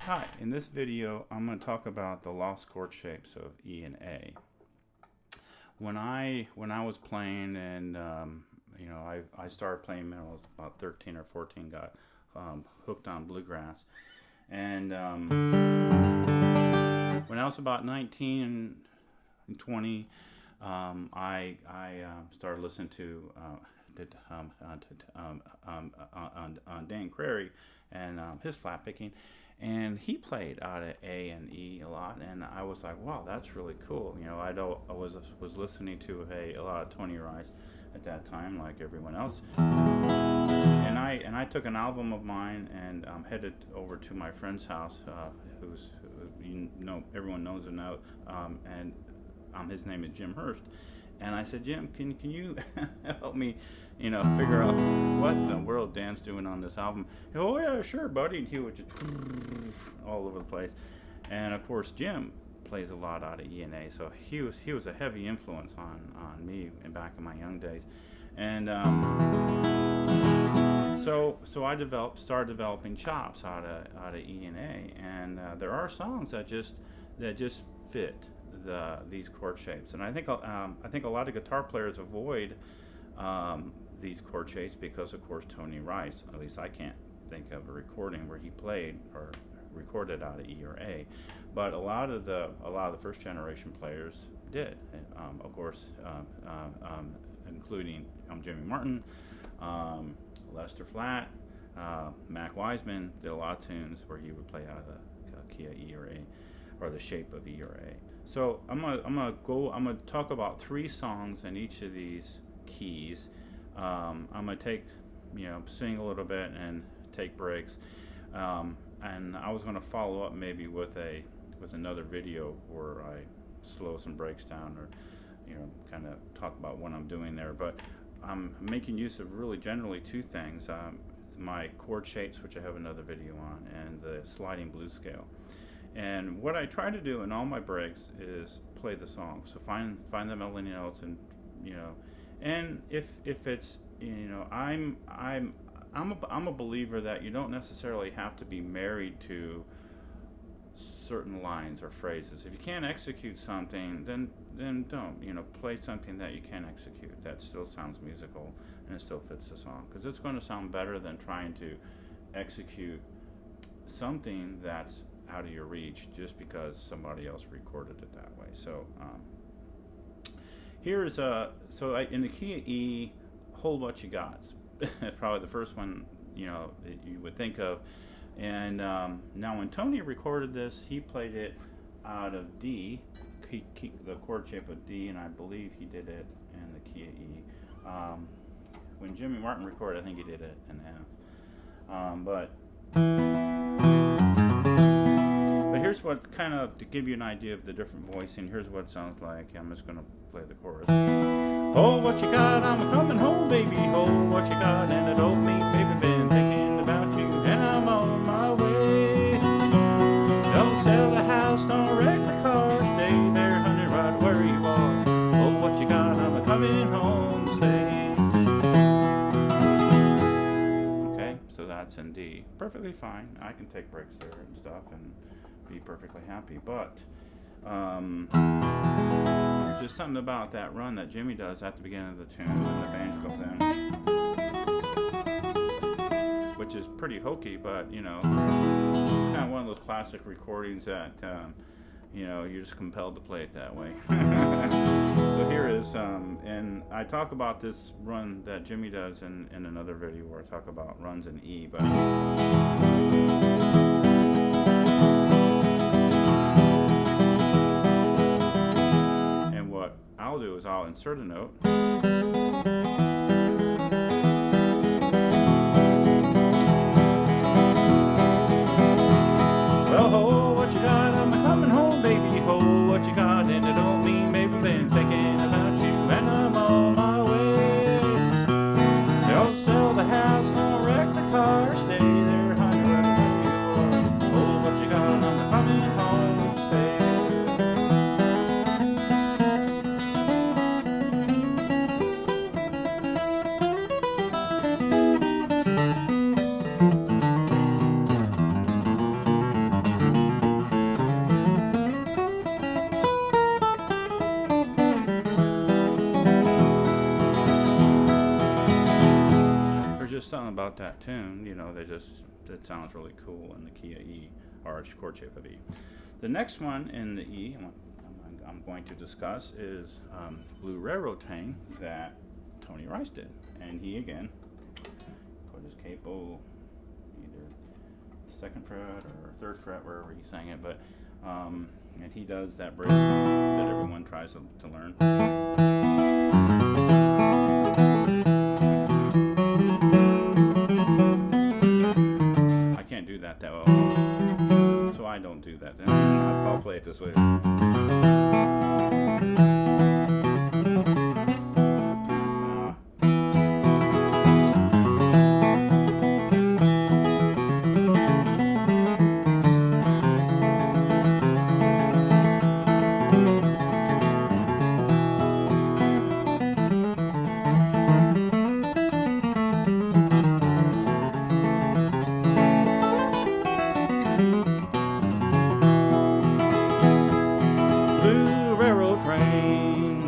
Hi, in this video I'm going to talk about the lost chord shapes of E and A. When I was playing, and I started playing when I was about 13 or 14, got hooked on bluegrass, and when I was about 19 and 20, I started listening to Dan Crary and his flat picking, and he played out of A and E a lot, and I was like, wow, that's really cool. You know, I was listening to a lot of Tony Rice at that time, like everyone else, and I took an album of mine and headed over to my friend's house, who everyone knows him now, and his name is Jim Hurst. And I said, Jim, can you help me, figure out what the world Dan's doing on this album? Oh yeah, sure, buddy. And he would just all over the place. And of course, Jim plays a lot out of E and A, so he was a heavy influence on me back in my young days. And so I started developing chops out of E and A, and there are songs that just fit these chord shapes, and I think a lot of guitar players avoid these chord shapes because, of course, Tony Rice, at least I can't think of a recording where he played or recorded out of E or A, but a lot of the first generation players did, of course, including Jimmy Martin, Lester Flatt, Mac Wiseman did a lot of tunes where he would play out of the key of E or A, or the shape of E or A. So I'm gonna talk about 3 songs in each of these keys. I'm gonna sing a little bit and take breaks, and I was gonna follow up maybe with another video where I slow some breaks down, or kind of talk about what I'm doing there. But I'm making use of really generally 2 things: my chord shapes, which I have another video on, and the sliding blues scale. And what I try to do in all my breaks is play the song. So find the melody notes, and and if it's I'm a believer that you don't necessarily have to be married to certain lines or phrases. If you can't execute something, then don't play something that you can execute that still sounds musical and it still fits the song, because it's going to sound better than trying to execute something that's out of your reach just because somebody else recorded it that way. So here's in the key of E, Hold What You Got. Probably the first one that you would think of. And now when Tony recorded this, he played it out of D, the chord shape of D, and I believe he did it in the key of E. When Jimmy Martin recorded, I think he did it in F. But here's what, kind of to give you an idea of the different voicing, here's what it sounds like. I'm just going to play the chorus. Oh, what you got, I'm a-coming home, baby. Oh, what you got, and it old me, baby, been thinking about you, and I'm on my way. Don't sell the house, don't wreck the car, stay there, honey, right where you are. Oh, what you got, I'm a-coming home to stay. Okay, so that's in D. Perfectly fine. I can take breaks there and stuff and be perfectly happy, but there's something about that run that Jimmy does at the beginning of the tune when the banjo goes in, which is pretty hokey, but it's kind of one of those classic recordings that you're just compelled to play it that way. So here is, and I talk about this run that Jimmy does in another video where I talk about runs in E, but I'll do is I'll insert a note. Well, ho, what you got? I'm coming home, baby. Ho, what you got? And it don't mean, baby, been thinking about you, and I'm on my way. Don't sell the house, don't wreck the car, stay there, honey, right where you are. Oh, what you got? I'm coming home, stay. it sounds really cool in the key of E, arch chord shape of E. The next one in the E I'm going to discuss is Blue Railroad Train that Tony Rice did, and he again put his capo either second fret or third fret wherever he sang it, but and he does that bridge that everyone tries to learn. I can't do that well, so I don't do that. Then I'll play it this way.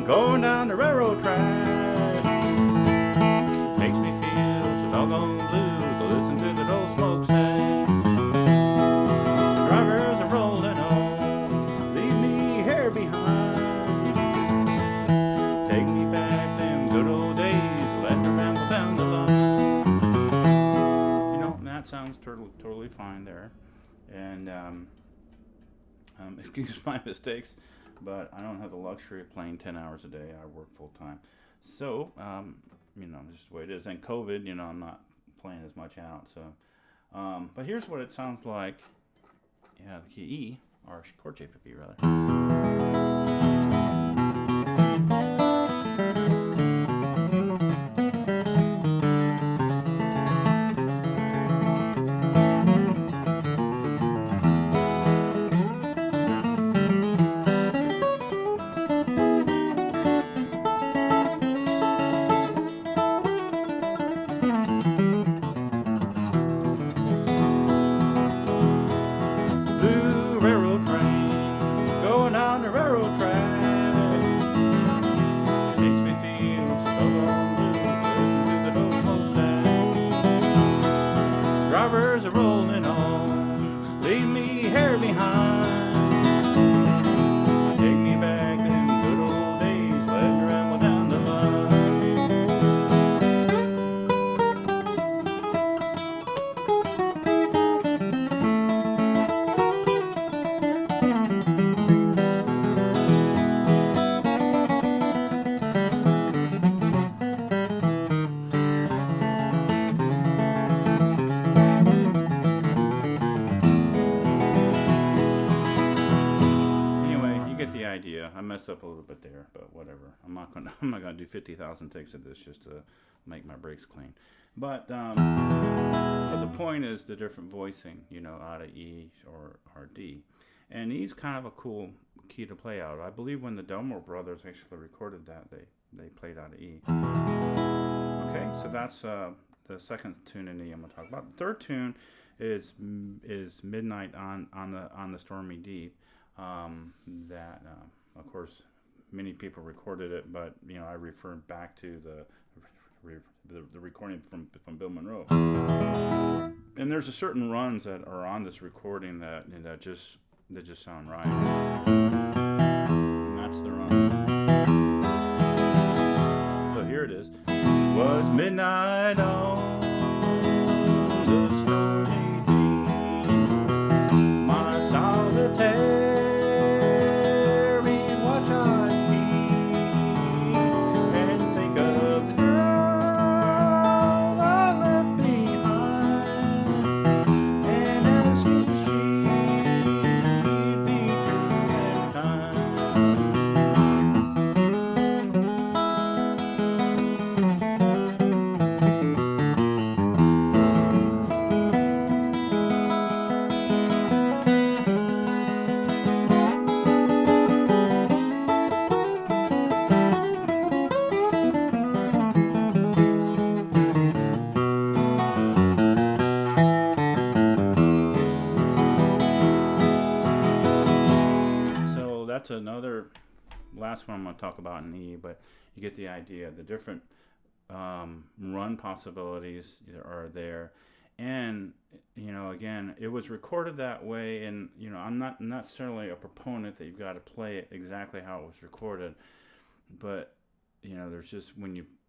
Going down the railroad track makes me feel so doggone blue to listen to the old smokestack. Drivers are rolling on, leave me here behind. Take me back them good old days, let me ramble down the line. And that sounds totally fine there. And excuse my mistakes, but I don't have the luxury of playing 10 hours a day. I work full time. So, just the way it is. And COVID, I'm not playing as much out. So, but here's what it sounds like. Yeah, the key E, or chord shape of E, rather. Drivers are rolling on, leave me here behind. Take me back them good old days, let me ramble down the idea. I messed up a little bit there, but whatever. I'm not gonna do 50,000 takes of this just to make my breaks clean. But the point is the different voicing, out of E or D, and E's kind of a cool key to play out. I believe when the Delmore Brothers actually recorded that, they played out of E. Okay, so that's the second tune in E I'm gonna talk about. The third tune is Midnight on the Stormy Deep. That of course many people recorded it, but I refer back to the recording from Bill Monroe, and there's a certain runs that are on this recording that just sound right, and that's the run. So here it is. Was midnight on the stormy deep, my solitaire another last one I'm going to talk about in E, but you get the idea. The different run possibilities are there, And again, it was recorded that way, and I'm not necessarily a proponent that you've got to play it exactly how it was recorded, but there's just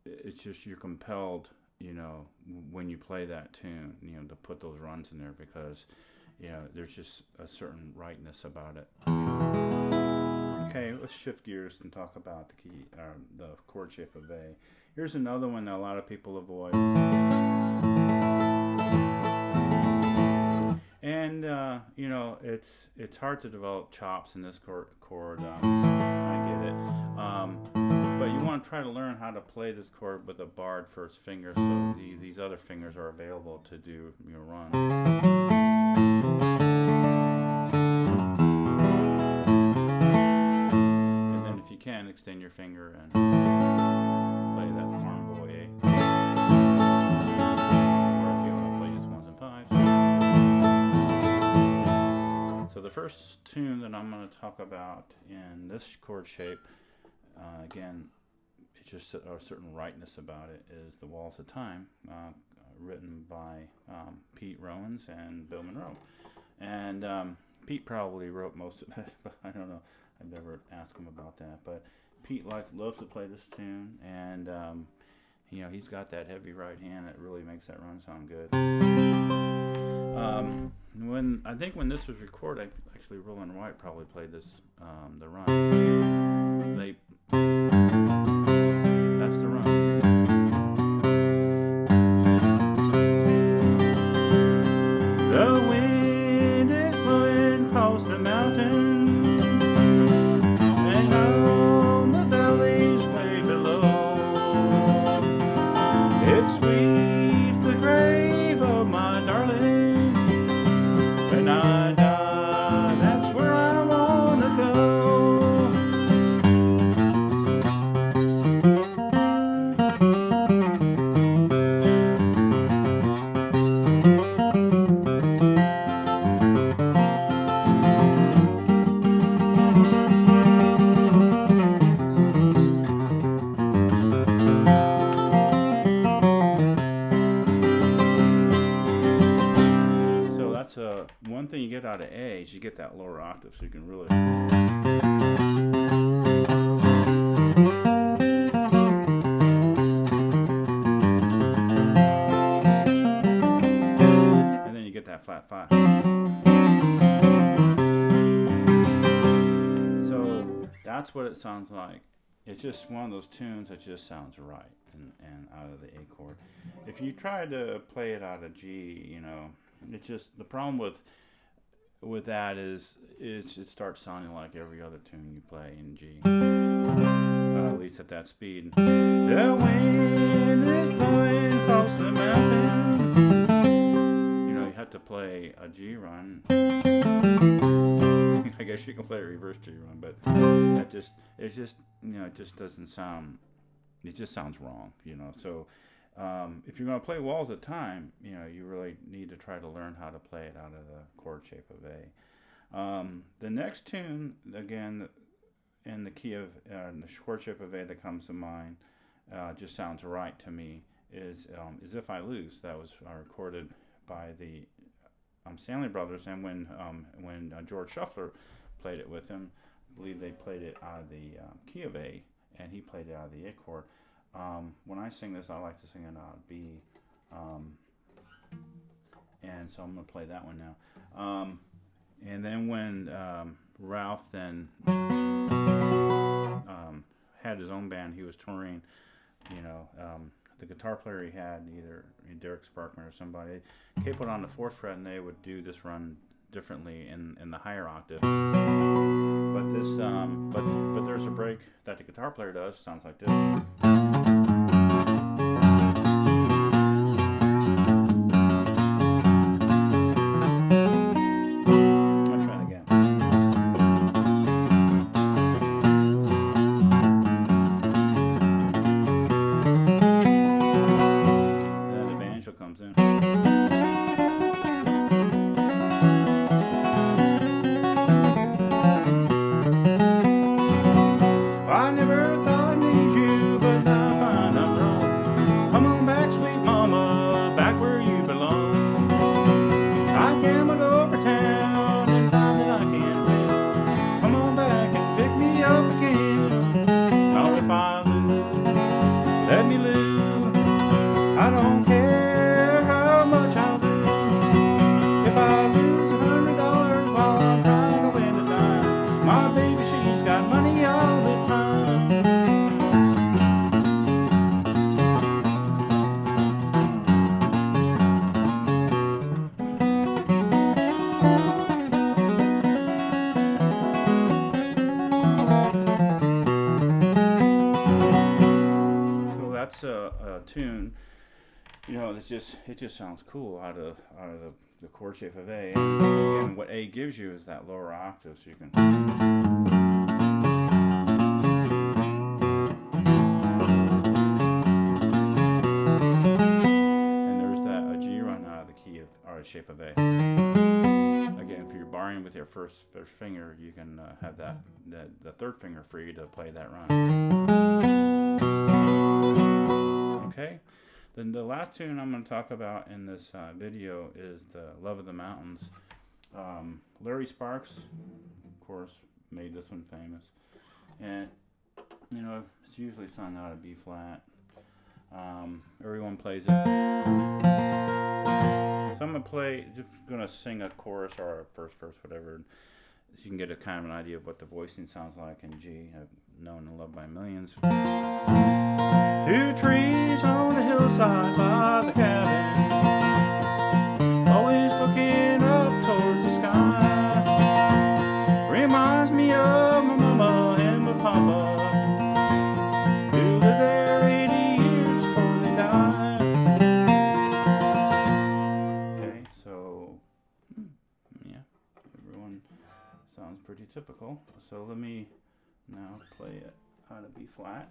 it's just you're compelled, when you play that tune, to put those runs in there, because there's just a certain rightness about it. Okay, let's shift gears and talk about the chord shape of A. Here's another one that a lot of people avoid. And it's hard to develop chops in this chord. I get it. But you want to try to learn how to play this chord with a barred first finger, so these other fingers are available to do your run. And then if you can, extend your finger and play that farm boy A. Or if you want to play just ones and fives. So the first tune that I'm going to talk about in this chord shape, again, it's just a certain rightness about it, is The Walls of Time, written by Pete Rowans and Bill Monroe. And Pete probably wrote most of it, but I don't know. I've never asked him about that. But Pete loves to play this tune, and he's got that heavy right hand that really makes that run sound good. When this was recorded, actually Roland White probably played this, the run. That's the run. The wind is blowing across the mountain, and on the valleys way below. It sweeps the grave of my darling. When I die, that's where I wanna go. One thing you get out of A is you get that lower octave, so you can really. And then you get that flat 5. So that's what it sounds like. It's just one of those tunes that just sounds right and out of the A chord. If you try to play it out of G, it's just the problem with that is it starts sounding like every other tune you play in G, at least at that speed. The wind is blowing across the mountain. You have to play a G run. I guess you can play a reverse G run, but it just doesn't sound. It just sounds wrong, So. If you're going to play Walls of Time, you really need to try to learn how to play it out of the chord shape of A. The next tune, again, in the key of the chord shape of A that comes to mind, just sounds right to me, is If I Lose. That was recorded by the Stanley Brothers, and when George Shuffler played it with him, I believe they played it out of the key of A, and he played it out of the A chord. When I sing this, I like to sing it out of B, and so I'm going to play that one now. And then when Ralph then had his own band, he was touring, the guitar player he had, either Derek Sparkman or somebody, they put on the 4th fret, and they would do this run differently in the higher octave. But this, but there's a break that the guitar player does, sounds like this. I never thought I'd need you, but it just sounds cool out of the chord shape of A. And what A gives you is that lower octave, so you can. And there's that a G run out of the key of or the shape of A. Again, if you're barring with your first finger, you can have the third finger free to play that run. Okay. Then the last tune I'm going to talk about in this video is the Love of the Mountains. Larry Sparks, of course, made this one famous. And, you know, it's usually sung out of B flat. Everyone plays it. So I'm just going to sing a chorus or a first verse, whatever, so you can get a kind of an idea of what the voicing sounds like in G, known and loved by millions. 2 trees on the hillside by the cabin, always looking up towards the sky. Reminds me of my mama and my papa, who lived there 80 years before they died. Okay, so yeah, everyone sounds pretty typical. So let me now play it out of B flat.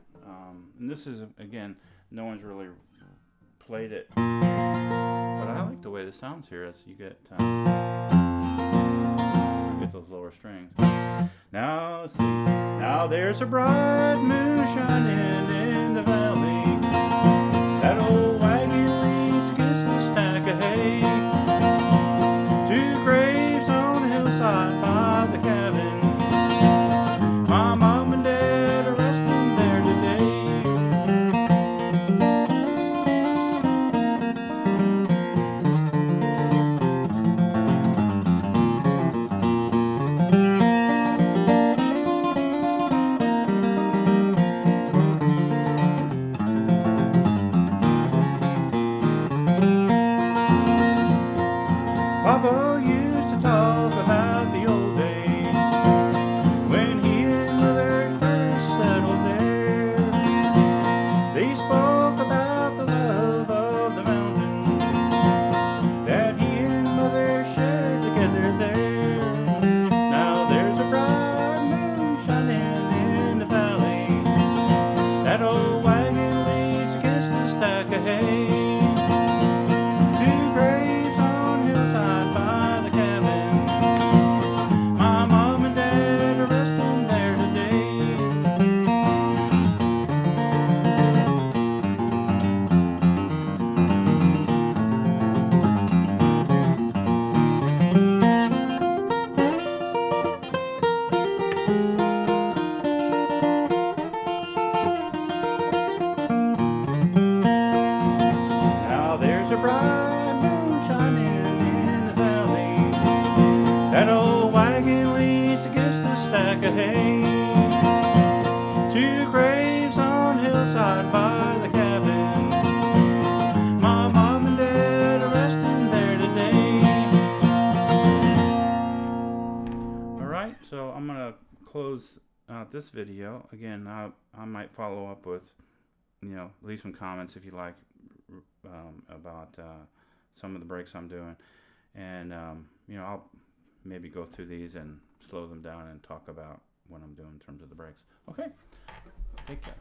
And this is, again, no one's really played it, but I like the way this sounds here as you get those lower strings. Now let's see. Now there's a bright moon shining in the valley. That old wagon leans against the stack of hay. 2 graves on the hillside by the cabin. My mom and dad are resting there today. Papa used to talk about the old days when he and Mother first settled there. They spoke about the love of the mountain that he and Mother shared together there. Now there's a bright moon shining in the valley. That old wagon leans against the stack of hay. 2 graves on hillside by the cabin. My mom and dad are resting there today. Now there's a bright moon shining in the valley. That old wagon leans against the stack of hay. 2 graves on hillside by the cabin. My mom and dad are resting there today. Alright, so I'm going to close out this video. Again, I might follow up with, leave some comments if you like about some of the breaks I'm doing. And, I'll maybe go through these and slow them down and talk about what I'm doing in terms of the breaks. Okay, take care.